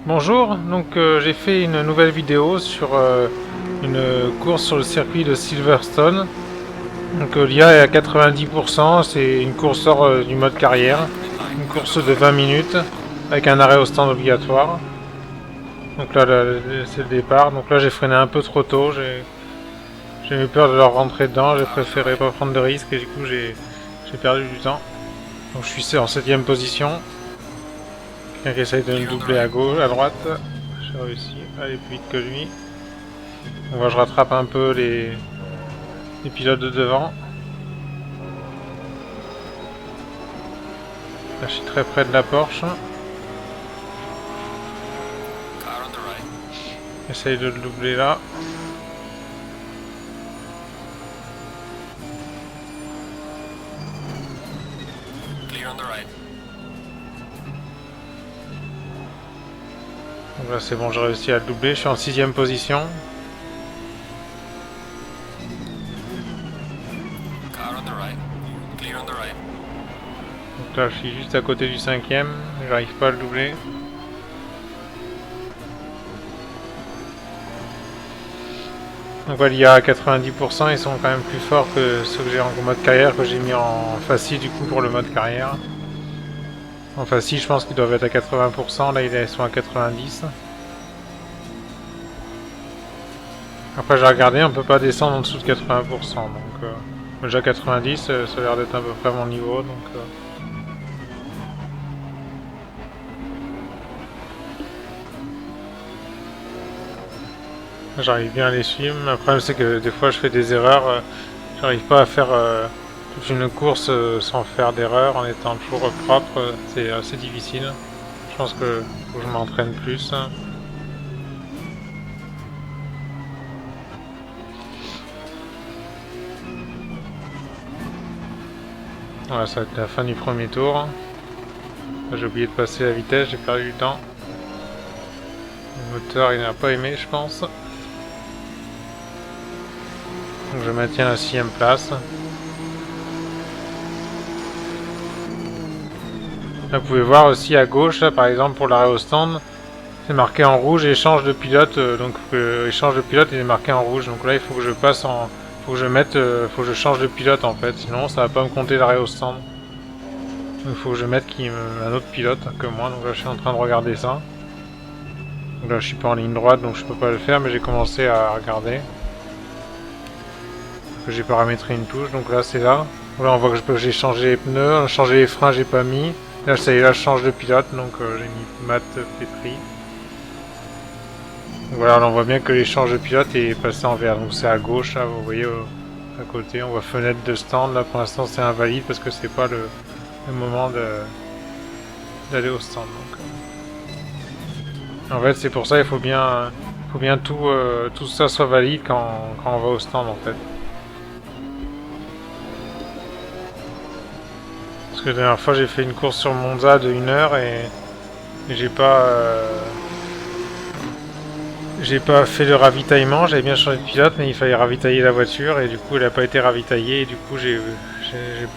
Bonjour, donc j'ai fait une nouvelle vidéo sur une course sur le circuit de Silverstone. Donc l'IA est à 90%, c'est une course hors du mode carrière, une course de 20 minutes avec un arrêt au stand obligatoire. Donc là, c'est le départ, donc là j'ai freiné un peu trop tôt, j'ai eu peur de leur rentrer dedans, j'ai préféré pas prendre de risques et du coup j'ai perdu du temps. Donc je suis en 7ème position, quelqu'un qui essaye de me doubler à gauche, à droite, j'ai réussi à aller plus vite que lui. Donc là, je rattrape un peu les pilotes de devant. Là, je suis très près de la Porsche. J'essaye de le doubler là. Donc là c'est bon, j'ai réussi à le doubler. Je suis en 6ème position. Donc là je suis juste à côté du 5ème. J'arrive pas à le doubler. Donc voilà, il y a 90%, ils sont quand même plus forts que ceux que j'ai en mode carrière, que j'ai mis en facile du coup pour le mode carrière. En facile je pense qu'ils doivent être à 80%, là ils sont à 90%. Après j'ai regardé, on peut pas descendre en dessous de 80%, donc déjà 90, ça a l'air d'être à peu près mon niveau, donc j'arrive bien à les suivre. Le problème c'est que des fois je fais des erreurs, j'arrive pas à faire toute une course sans faire d'erreurs, en étant toujours propre, c'est assez difficile. Je pense que faut que je m'entraîne plus. Voilà, ça va être la fin du premier tour. J'ai oublié de passer la vitesse, j'ai perdu du temps. Le moteur il n'a pas aimé je pense. Donc je maintiens la 6ème place. Là, vous pouvez voir aussi à gauche, là, par exemple pour l'arrêt au stand, c'est marqué en rouge échange de pilote. Donc échange de pilote il est marqué en rouge. Donc là il faut que je passe en... faut que je mette... faut que je change de pilote en fait, sinon ça va pas me compter l'arrêt au stand. Il faut que je mette un autre pilote que moi, donc là je suis en train de regarder ça. Donc là je suis pas en ligne droite donc je peux pas le faire, mais j'ai commencé à regarder. J'ai paramétré une touche, donc là c'est là. Là on voit que j'ai changé les pneus, changé les freins j'ai pas mis. Là ça y est, là je change de pilote, donc j'ai mis Matt Petri. Donc voilà, là, on voit bien que l'échange de pilote est passé en vert, donc c'est à gauche là, vous voyez à côté, on voit fenêtre de stand, là pour l'instant c'est invalide parce que c'est pas le moment d'aller au stand. Donc, en fait c'est pour ça il faut bien tout ça soit valide quand on va au stand en fait. Parce que la dernière fois j'ai fait une course sur Monza de 1 heure et j'ai pas fait le ravitaillement, j'avais bien changé de pilote mais il fallait ravitailler la voiture et du coup elle a pas été ravitaillée et du coup j'ai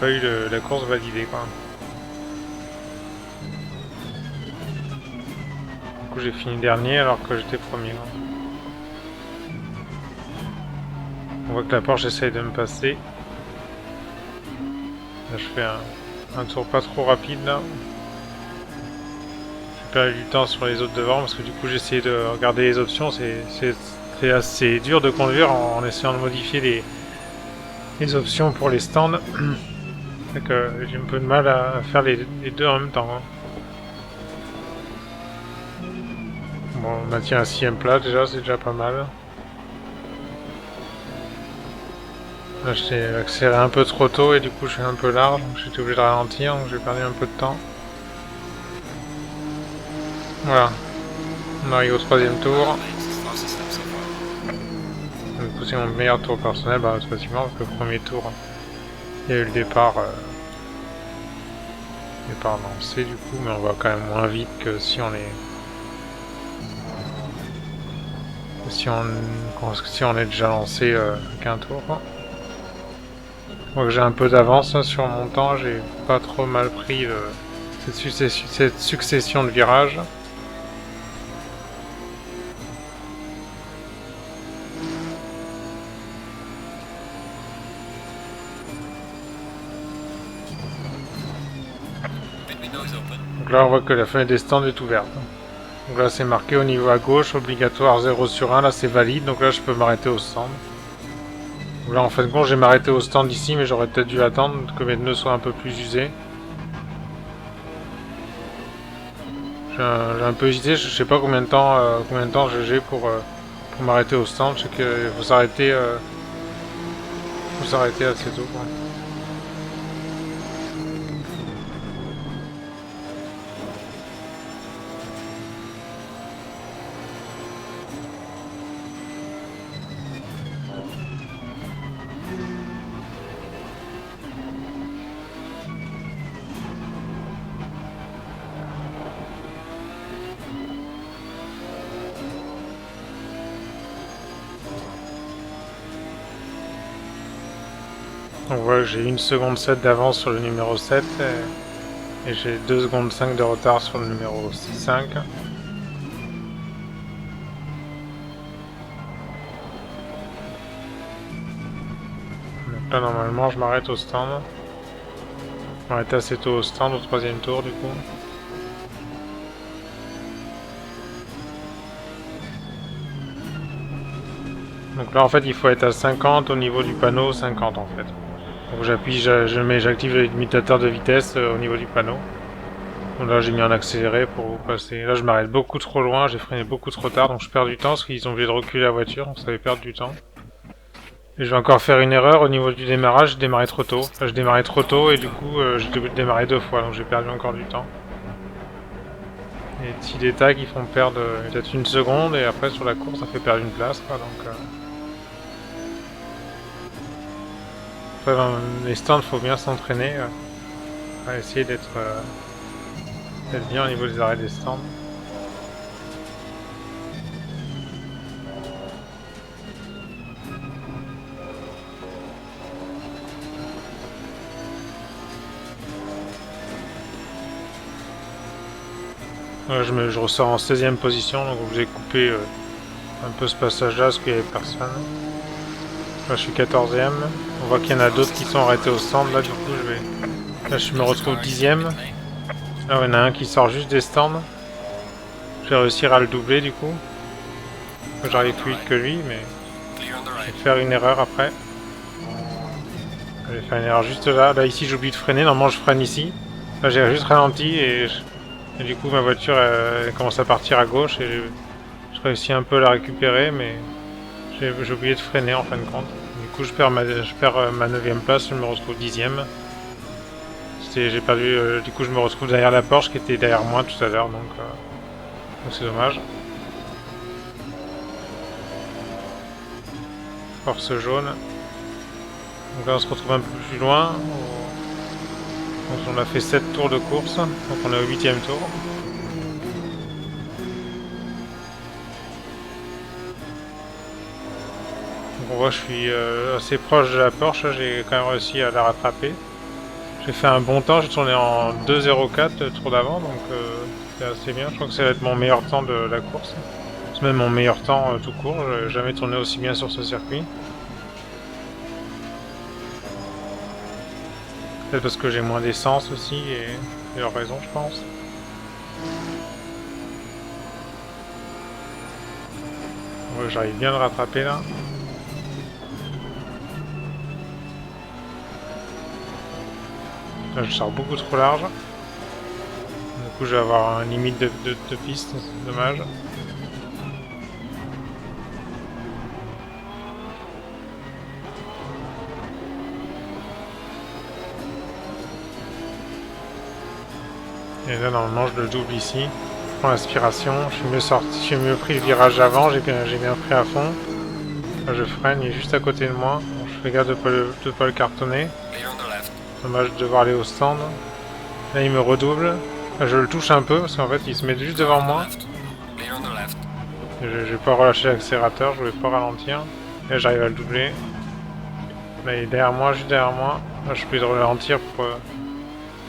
pas eu la course validée quoi. Du coup j'ai fini dernier alors que j'étais premier. On voit que la Porsche essaye de me passer. Là je fais un tour pas trop rapide là. J'ai perdu du temps sur les autres devant parce que du coup j'ai essayé de regarder les options. C'est assez dur de conduire en essayant de modifier les options pour les stands. Donc j'ai un peu de mal à faire les deux en même temps. Bon, on maintient un 6ème place déjà, c'est déjà pas mal. Là j'ai accéléré un peu trop tôt et du coup je suis un peu large, donc j'étais obligé de ralentir, donc j'ai perdu un peu de temps. Voilà, on arrive au 3ème tour. Du coup c'est mon meilleur tour personnel, bah pratiquement, parce que le premier tour, il y a eu le départ lancé du coup, mais on va quand même moins vite que si on est... si on est déjà lancé qu'un tour. Je vois que j'ai un peu d'avance sur mon temps, j'ai pas trop mal pris cette succession de virages. Donc là on voit que la fenêtre des stands est ouverte. Donc là c'est marqué au niveau à gauche, obligatoire 0/1, là c'est valide, donc là je peux m'arrêter au stand. Donc là en fin de compte j'ai m'arrêté au stand ici, mais j'aurais peut-être dû attendre que mes pneus soient un peu plus usés. J'ai un peu hésité, je sais pas combien de temps j'ai pour m'arrêter au stand. Je sais qu'il faut s'arrêter assez tôt, quoi. Donc voilà, j'ai 1 seconde 7 d'avance sur le numéro 7 et j'ai 2 secondes 5 de retard sur le numéro 5. Donc là normalement je m'arrête au stand. Je m'arrête assez tôt au stand au 3e tour du coup. Donc là en fait il faut être à 50 au niveau du panneau, 50 en fait. Donc j'active le limitateur de vitesse au niveau du panneau. Donc là j'ai mis en accéléré pour passer. Là je m'arrête beaucoup trop loin, j'ai freiné beaucoup trop tard, donc je perds du temps parce qu'ils ont oublié de reculer la voiture, donc ça fait perdre du temps. Et je vais encore faire une erreur au niveau du démarrage, je démarrais trop tôt. Enfin, je démarrais trop tôt et du coup j'ai obligé de démarrer 2 fois, donc j'ai perdu encore du temps. Des petits détails qui font perdre peut-être 1 seconde et après sur la course ça fait perdre une place, quoi, donc... Après, dans les stands, il faut bien s'entraîner à essayer d'être bien au niveau des arrêts des stands. Je ressors en 16e position, donc vous avez coupé un peu ce passage-là parce qu'il n'y avait personne. Là je suis 14e. On voit qu'il y en a d'autres qui sont arrêtés au stand. Là du coup je vais... Là je me retrouve 10e. Là il y en a un qui sort juste des stands. Je vais réussir à le doubler du coup. J'arrive plus vite que lui, mais je vais faire une erreur après. Je vais faire une erreur juste là. Là ici j'oublie de freiner. Normalement je freine ici. Là j'ai juste ralenti et du coup ma voiture elle commence à partir à gauche et je réussis un peu à la récupérer, mais j'ai oublié de freiner en fin de compte. Du coup je perds ma 9e place, je me retrouve 10e. J'ai perdu, du coup je me retrouve derrière la Porsche qui était derrière moi tout à l'heure, donc c'est dommage. Force jaune. Donc là on se retrouve un peu plus loin. Donc on a fait 7 tours de course, donc on est au 8e tour. Donc on voit que je suis assez proche de la Porsche, j'ai quand même réussi à la rattraper. J'ai fait un bon temps, j'ai tourné en 2.04 tour d'avant, donc c'est assez bien. Je crois que ça va être mon meilleur temps de la course. C'est même mon meilleur temps tout court, j'ai jamais tourné aussi bien sur ce circuit. Peut-être parce que j'ai moins d'essence aussi, et leur raison je pense. Ouais, j'arrive bien à le rattraper là. Là je sors beaucoup trop large. Du coup je vais avoir une limite de piste, c'est dommage. Et là normalement je le double ici. Je prends l'aspiration, je suis mieux sorti, j'ai mieux pris le virage avant, j'ai bien pris à fond. Là je freine, il est juste à côté de moi. Bon, je fais gaffe de pas le cartonner. Dommage de devoir aller au stand. Là il me redouble. Là, je le touche un peu parce qu'en fait il se met juste devant moi. Je vais pas relâcher l'accélérateur, je vais pas ralentir. Et là j'arrive à le doubler. Là il est derrière moi, juste derrière moi. Là je peux le ralentir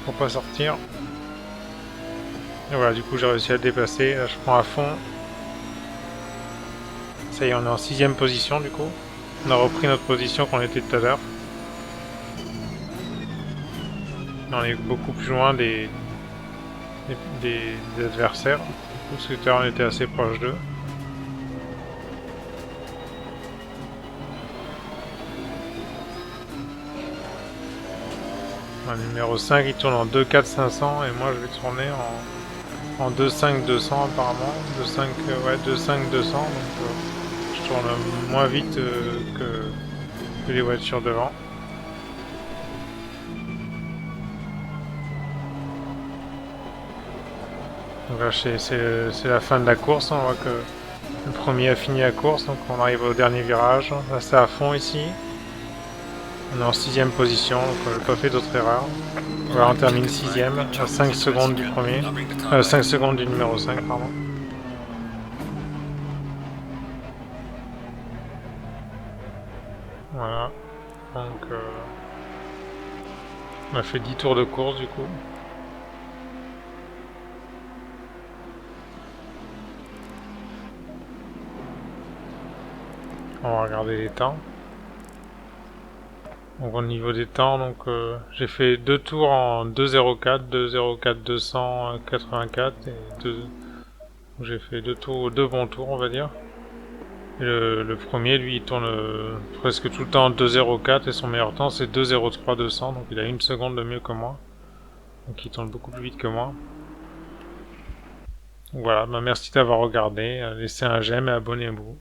pour pas sortir. Et voilà, du coup j'ai réussi à le dépasser. Là je prends à fond. Ça y est, on est en 6e position du coup. On a repris notre position qu'on était tout à l'heure. On est beaucoup plus loin des des adversaires, parce que tout à l'heure on était assez proche d'eux. Le numéro 5 il tourne en 2-4-500 et moi je vais tourner en 2-5-200 apparemment. 2-5, ouais, 2-5-200, donc je tourne moins vite que les voitures devant. Donc là c'est la fin de la course, on voit que le premier a fini la course, donc on arrive au dernier virage. Là c'est à fond ici. On est en 6ème position, donc on n'a pas fait d'autres erreurs. Voilà, on termine 6ème, à 5 secondes du premier. 5 secondes du numéro 5, pardon. Voilà. Donc on a fait 10 tours de course du coup. On va regarder les temps. Donc au niveau des temps, donc j'ai fait 2 tours en 2.04, 2.04 284 et j'ai fait 2 bons tours on va dire. Et le premier lui il tourne presque tout le temps en 2.04 et son meilleur temps c'est 2.03 200, donc il a 1 seconde de mieux que moi. Donc il tourne beaucoup plus vite que moi. Donc voilà, bah merci d'avoir regardé, laissez un j'aime et abonnez-vous.